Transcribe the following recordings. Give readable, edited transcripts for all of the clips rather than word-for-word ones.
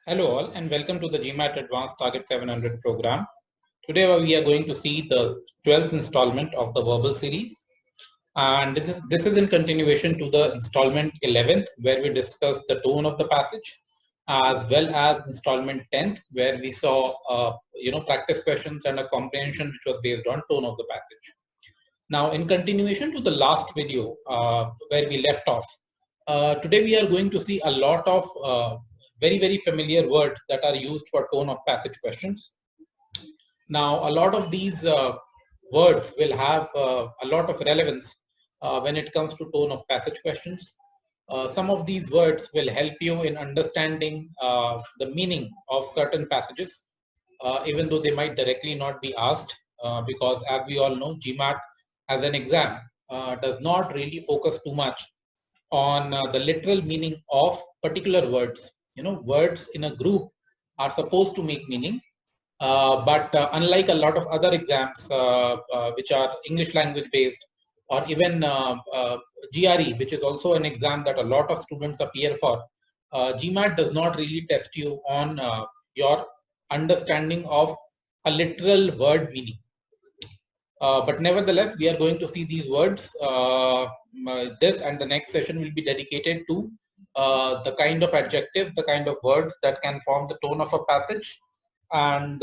Hello all and welcome to the GMAT Advanced Target 700 program. Today we are going to see the 12th installment of the verbal series, and this is in continuation to the installment 11th where we discussed the tone of the passage, as well as installment 10th where we saw practice questions and a comprehension which was based on tone of the passage. Now in continuation to the last video where we left off, today we are going to see a lot of very familiar words that are used for tone of passage questions. Now, a lot of these words will have a lot of relevance when it comes to tone of passage questions. Some of these words will help you in understanding the meaning of certain passages, even though they might directly not be asked, because as we all know, GMAT as an exam does not really focus too much on the literal meaning of particular words. Words in a group are supposed to make meaning, but unlike a lot of other exams which are English language based, or even GRE, which is also an exam that a lot of students appear for, GMAT does not really test you on your understanding of a literal word meaning. But nevertheless, we are going to see these words. This and the next session will be dedicated to the kind of adjectives, the kind of words that can form the tone of a passage. And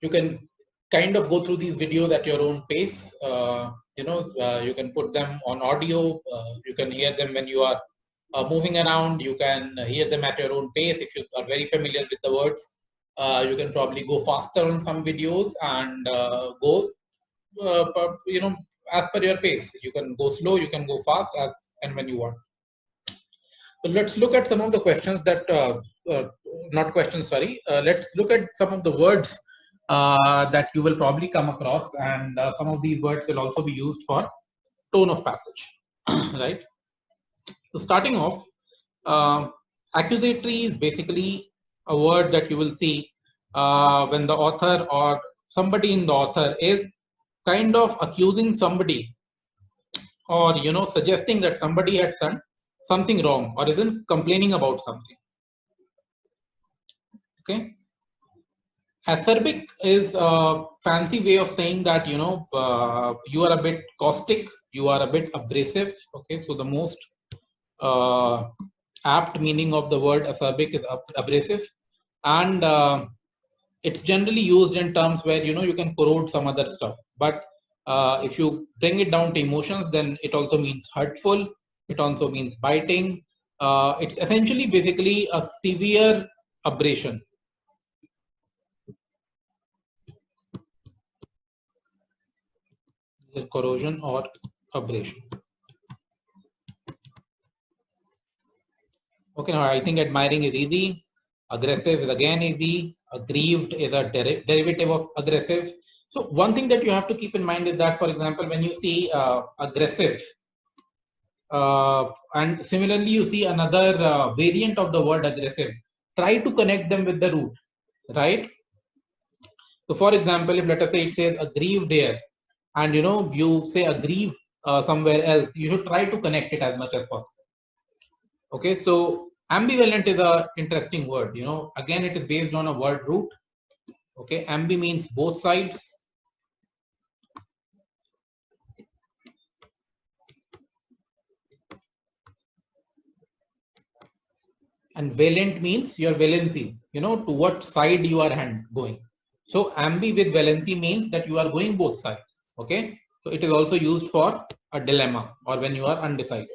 you can kind of go through these videos at your own pace. You can put them on audio. You can hear them when you are moving around. You can hear them at your own pace. If you are very familiar with the words, you can probably go faster on some videos and go as per your pace. You can go slow, you can go fast, as and when you want. So let's look at some of the questions that not questions, sorry. Let's look at some of the words that you will probably come across, and some of these words will also be used for tone of passage. Right. So starting off, accusatory is basically a word that you will see when the author or somebody in the author is kind of accusing somebody, or suggesting that somebody had done something wrong or isn't complaining about something. Okay. Acerbic is a fancy way of saying that you are a bit caustic, you are a bit abrasive. Okay, so the most apt meaning of the word acerbic is abrasive, and it's generally used in terms where you can corrode some other stuff. But if you bring it down to emotions, then it also means hurtful. It also means biting. It's essentially basically a severe abrasion. Corrosion or abrasion. Okay, now I think admiring is easy. Aggressive is again easy. Aggrieved is a derivative of aggressive. So one thing that you have to keep in mind is that, for example, when you see aggressive, and similarly you see another variant of the word aggressive, try to connect them with the root, right? So for example, if let us say it says aggrieved here, and you say aggrieve somewhere else, you should try to connect it as much as possible. Okay, so ambivalent is a interesting word. Again, it is based on a word root. Okay, ambi means both sides. And valent means your valency, to what side you are going. So ambi with valency means that you are going both sides. Okay, so it is also used for a dilemma or when you are undecided,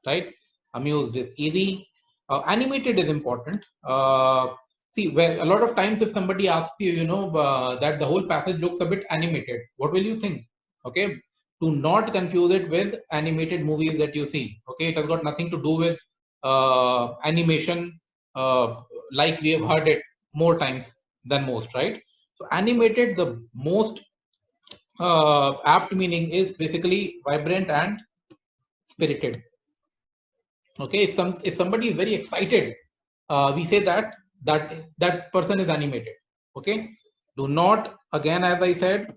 right? Amused is easy. Animated is important. See, where a lot of times if somebody asks you, that the whole passage looks a bit animated, what will you think? Okay, do not confuse it with animated movies that you see. Okay, it has got nothing to do with animation, like we have heard it more times than most, right? So animated, the most apt meaning is basically vibrant and spirited. Okay, if somebody is very excited, we say that person is animated. Okay, do not, again as I said,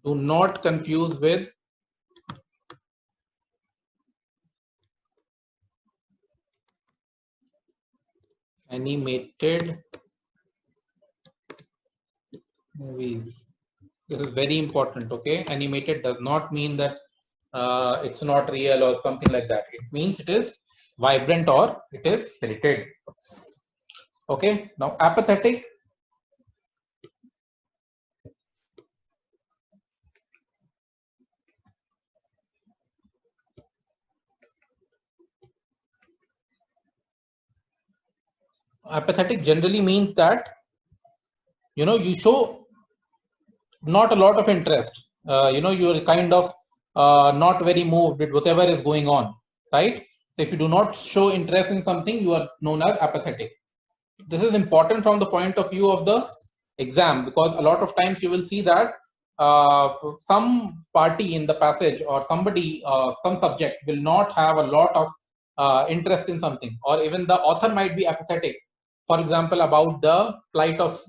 do not confuse with Animated movies. This is very important. Okay, animated does not mean that it's not real or something like that. It means it is vibrant or it is spirited. Okay, now apathetic. Apathetic generally means that you show not a lot of interest. You're kind of not very moved with whatever is going on, right? So if you do not show interest in something, you are known as apathetic. This is important from the point of view of the exam, because a lot of times you will see that some party in the passage or somebody, some subject will not have a lot of interest in something, or even the author might be apathetic, for example, about the plight of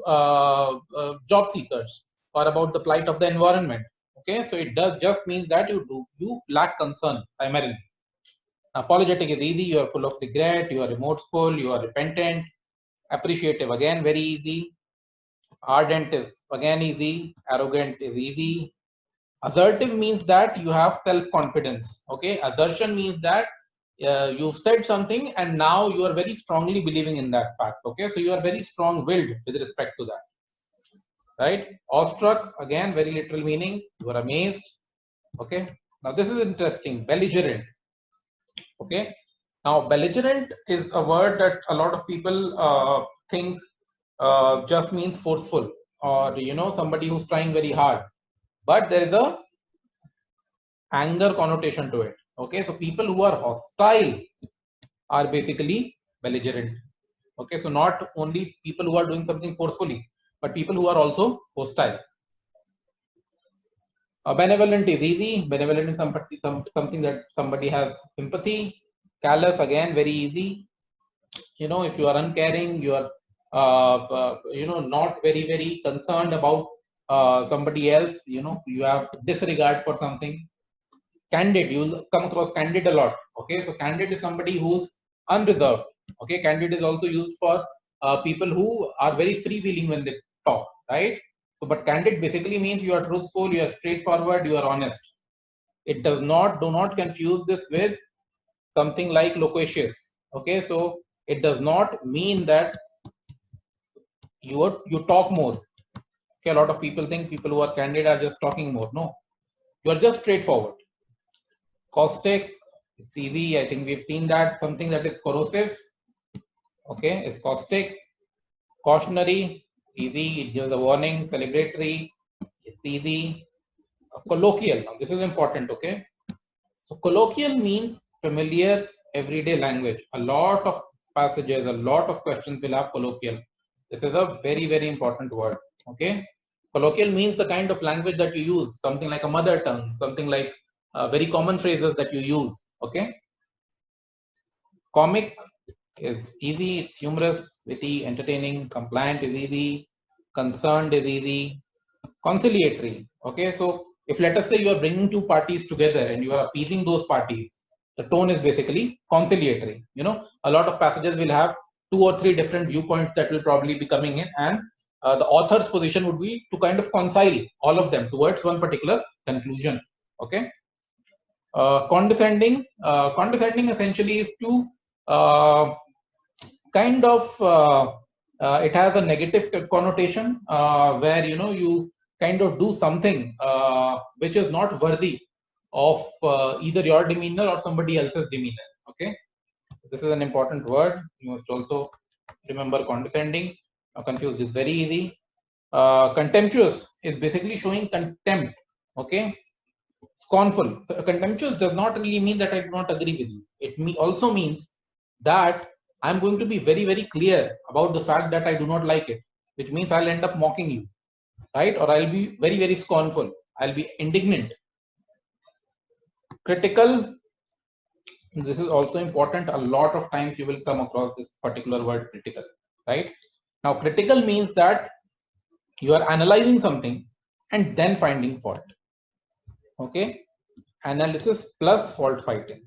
job seekers or about the plight of the environment. Okay, so it does just means that you lack concern primarily. Apologetic is easy. You are full of regret. You are remorseful. You are repentant. Appreciative, again very easy. Ardent is again easy. Arrogant is easy. Assertive means that you have self-confidence. Okay, assertion means that you've said something and now you are very strongly believing in that fact. Okay, so you are very strong-willed with respect to that, right? Awestruck, again very literal meaning, you are amazed. Okay, now this is interesting. Belligerent. Okay, now belligerent is a word that a lot of people think just means forceful, or somebody who's trying very hard, but there is a anger connotation to it. Okay, so people who are hostile are basically belligerent. Okay, so not only people who are doing something forcefully, but people who are also hostile. Benevolent is easy. Benevolent is something that somebody has sympathy. Callous, again very easy. If you are uncaring, you are not very concerned about somebody else. You have disregard for something. Candid, you'll come across candid a lot. Okay, so candid is somebody who's unreserved. Okay, candid is also used for people who are very freewheeling when they talk, right? So but candid basically means you are truthful, you are straightforward, you are honest. It do not confuse this with something like loquacious. Okay, so it does not mean that you talk more. Okay, a lot of people think people who are candid are just talking more. No, you are just straightforward. Caustic, it's easy. I think we've seen that. Something that is corrosive, okay, is caustic. Cautionary, easy. It gives a warning. Celebratory, it's easy. Colloquial, now this is important. Okay, so colloquial means familiar everyday language. A lot of passages, a lot of questions will have colloquial. This is a very important word. Okay, colloquial means the kind of language that you use, something like a mother tongue, something like very common phrases that you use. Okay, comic is easy, it's humorous, witty, entertaining. Compliant is easy, concerned is easy. Conciliatory, okay, so if let us say you are bringing two parties together and you are appeasing those parties, the tone is basically conciliatory. A lot of passages will have two or three different viewpoints that will probably be coming in, and the author's position would be to kind of concile all of them towards one particular conclusion. Okay, condescending essentially is to kind of it has a negative connotation, where you kind of do something which is not worthy of either your demeanor or somebody else's demeanor. Okay, this is an important word. You must also remember condescending. Confused is very easy. Contemptuous is basically showing contempt. Okay, scornful. Contemptuous does not really mean that I do not agree with you. It also means that I'm going to be very clear about the fact that I do not like it, which means I'll end up mocking you, right? Or I'll be very scornful. I'll be indignant. Critical. This is also important. A lot of times you will come across this particular word, critical, right? Now, critical means that you are analyzing something and then finding fault. Okay, analysis plus fault finding.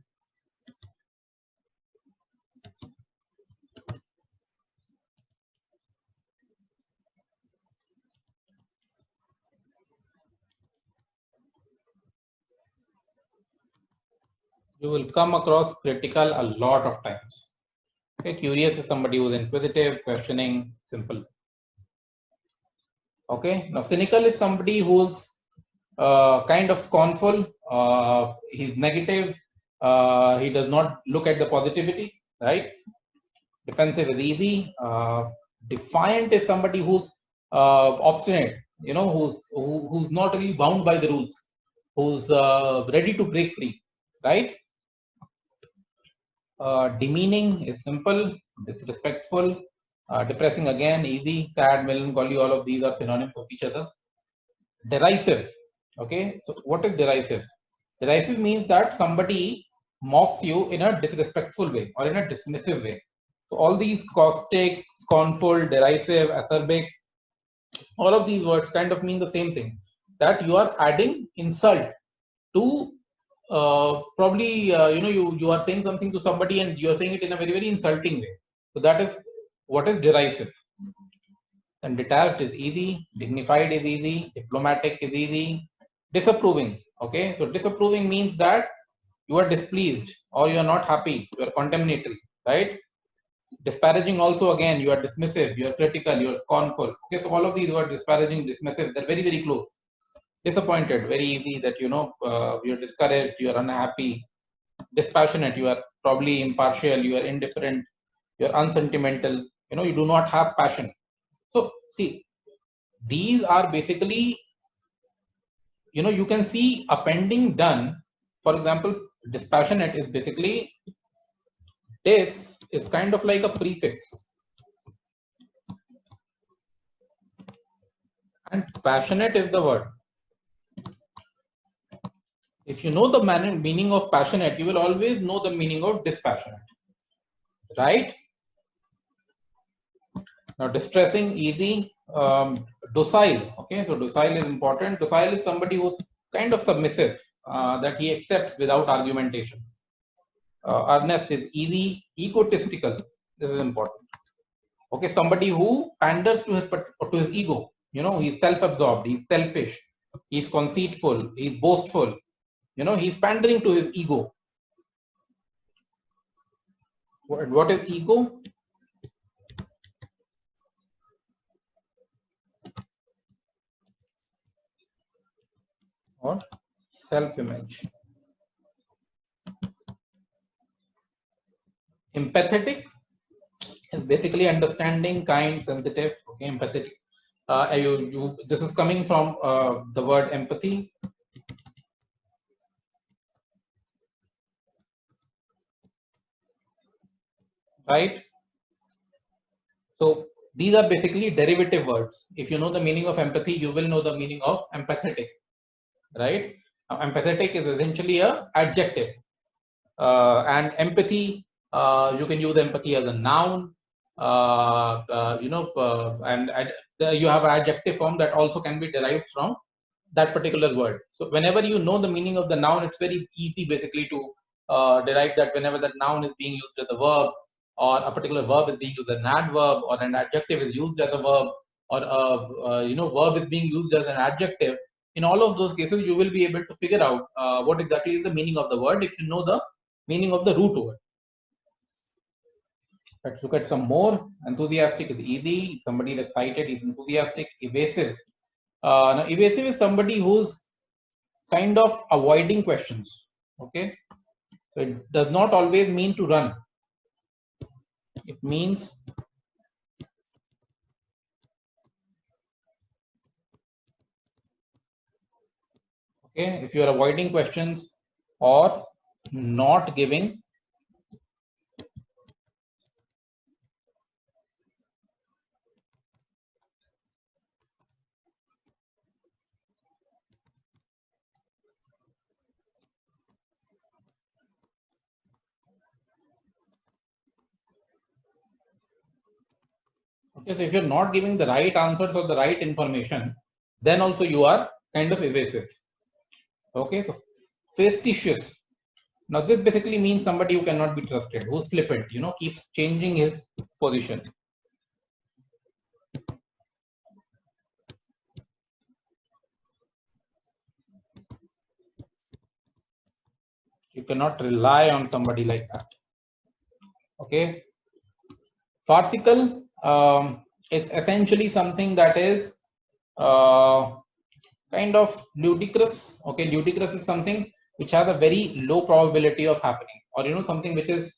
You will come across critical a lot of times. Okay, curious is somebody who's inquisitive, questioning, simple. Okay, now cynical is somebody who's kind of scornful, he's negative, he does not look at the positivity, right? Defensive is easy. Defiant is somebody who's obstinate, who's not really bound by the rules, who's ready to break free, right? Demeaning is simple, disrespectful, depressing again, easy, sad, melancholy, all of these are synonyms of each other. Derisive, okay, so what is derisive? Derisive means that somebody mocks you in a disrespectful way or in a dismissive way. So all these caustic, scornful, derisive, acerbic, all of these words kind of mean the same thing, that you are adding insult to probably you are saying something to somebody and you are saying it in a very very insulting way. So that is what is derisive. And detached is easy, dignified is easy, diplomatic is easy, disapproving. Okay, so disapproving means that you are displeased or you are not happy, you are contaminated, right? Disparaging also again, you are dismissive, you are critical, you are scornful. Okay, so all of these words, disparaging, dismissive, they're very very close. Disappointed, very easy, that you're discouraged, you are unhappy. Dispassionate, you are probably impartial, you are indifferent, you are unsentimental, you do not have passion. So see, these are basically, you can see appending done. For example, dispassionate is basically, this is kind of like a prefix, and passionate is the word. If you know the meaning of passionate, you will always know the meaning of dispassionate, right? Now, distressing, easy, docile. Okay, so docile is important. Docile is somebody who's kind of submissive, that he accepts without argumentation. Earnest is easy, egotistical. This is important. Okay, somebody who panders to his ego. He's self-absorbed, he's selfish, he's conceitful, he's boastful. He's pandering to his ego. What is ego? Or self-image. Empathetic is basically understanding, kind, sensitive. Okay, empathetic. This is coming from the word empathy. Right? So these are basically derivative words. If you know the meaning of empathy, you will know the meaning of empathetic. Right? Now, empathetic is essentially a adjective. And empathy, you can use empathy as a noun. And you have an adjective form that also can be derived from that particular word. So whenever you know the meaning of the noun, it's very easy basically to derive that whenever that noun is being used as a verb, or a particular verb is being used as an adverb, or an adjective is used as a verb, or verb is being used as an adjective. In all of those cases, you will be able to figure out what exactly is the meaning of the word if you know the meaning of the root word. Let's look at some more. Enthusiastic is easy. Somebody is excited is enthusiastic. Evasive. Now, evasive is somebody who's kind of avoiding questions. Okay, so it does not always mean to run. It means okay, if you are avoiding questions or not giving okay, so if you're not giving the right answers or the right information, then also you are kind of evasive. Okay, so facetious. Now this basically means somebody who cannot be trusted, who's flippant, keeps changing his position. You cannot rely on somebody like that. Okay. Farcical is essentially something that is kind of ludicrous. Okay, ludicrous is something which has a very low probability of happening, or something which is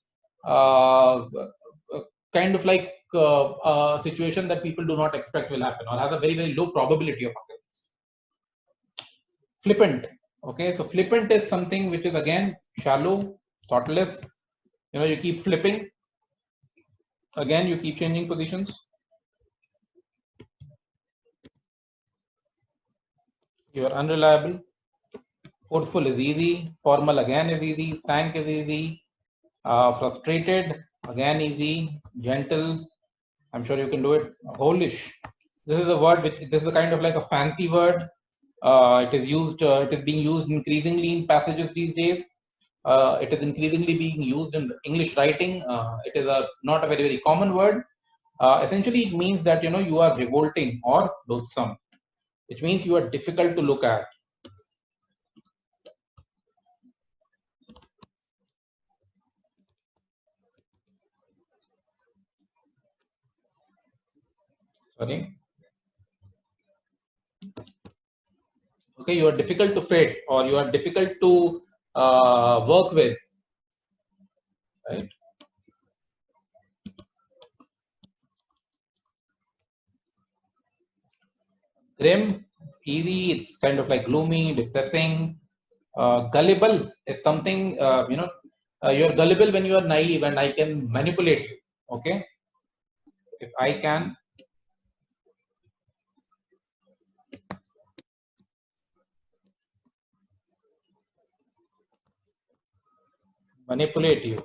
kind of like a situation that people do not expect will happen, or has a very low probability of occurrence. Flippant. Okay, so flippant is something which is again shallow, thoughtless. You keep flipping. Again, you keep changing positions. You are unreliable. Forceful is easy. Formal again is easy. Frank is easy. Frustrated again easy. Gentle. I'm sure you can do it. Holish. This is a word which this is a kind of like a fancy word. It is used. It is being used increasingly in passages these days. It is increasingly being used in English writing. It is not a very common word. Essentially, it means that you are revolting or loathsome, which means you are difficult to look at. Sorry. Okay, you are difficult to fit, or you are difficult to work with, right? Grim, easy, it's kind of like gloomy, depressing. Gullible is something, you're gullible when you are naive and I can manipulate you. Okay, if I can manipulate you,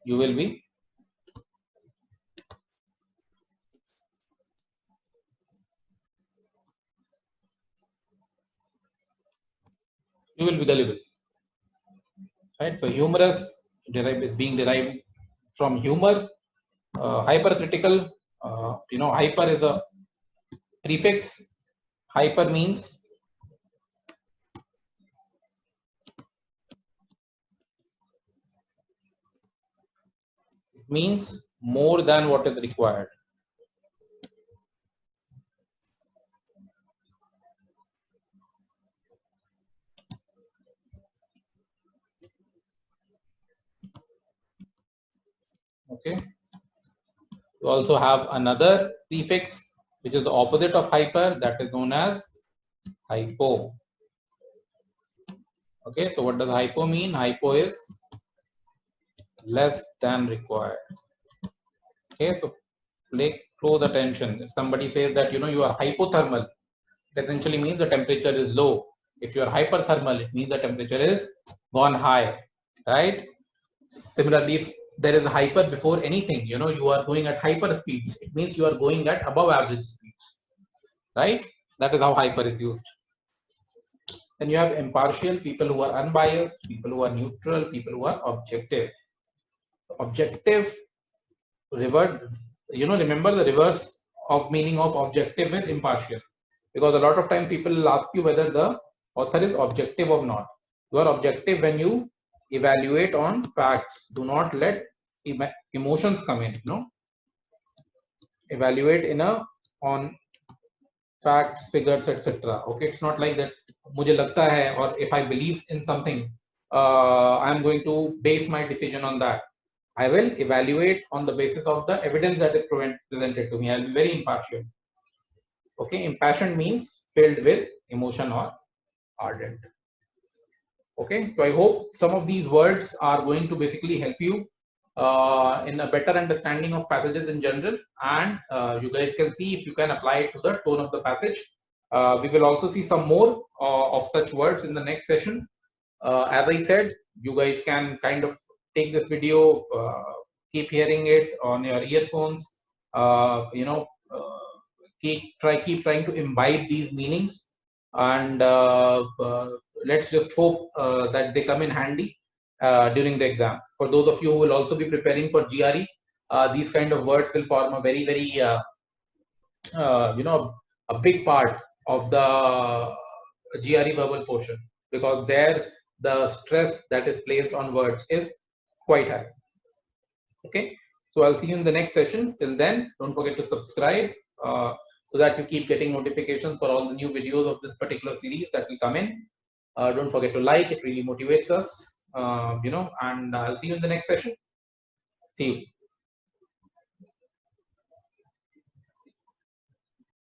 you will be gullible, right? So humorous is being derived from humor. Hypercritical, hyper is a prefix. Hyper means more than what is required. Okay. You also have another prefix which is the opposite of hyper, that is known as hypo. Okay, so what does hypo mean? Hypo is less than required. Okay, so pay close attention. If somebody says that you are hypothermal, it essentially means the temperature is low. If you are hyperthermal, it means the temperature is gone high, right? Similarly, if there is a hyper before anything, you are going at hyper speeds, it means you are going at above average speeds, right? That is how hyper is used. Then you have impartial, people who are unbiased, people who are neutral, people who are objective. Objective, revert, remember the reverse of meaning of objective is impartial, because a lot of time people will ask you whether the author is objective or not. You are objective when you evaluate on facts. Do not let emotions come in. Evaluate on facts, figures, etc. Okay, it's not like that. मुझे लगता है, or if I believe in something, I am going to base my decision on that. I will evaluate on the basis of the evidence that is presented to me. I'll be very impartial. Okay, impassioned means filled with emotion or ardent. Okay, so I hope some of these words are going to basically help you in a better understanding of passages in general, and you guys can see if you can apply it to the tone of the passage. We will also see some more of such words in the next session. As I said, you guys can kind of take this video, keep hearing it on your earphones, keep trying to imbibe these meanings, and let's just hope that they come in handy during the exam. For those of you who will also be preparing for GRE, these kind of words will form a very a big part of the GRE verbal portion, because there the stress that is placed on words is quite high. Okay, so I'll see you in the next session. Till then, don't forget to subscribe so that you keep getting notifications for all the new videos of this particular series that will come in. Don't forget to like, it really motivates us, and I'll see you in the next session. See you.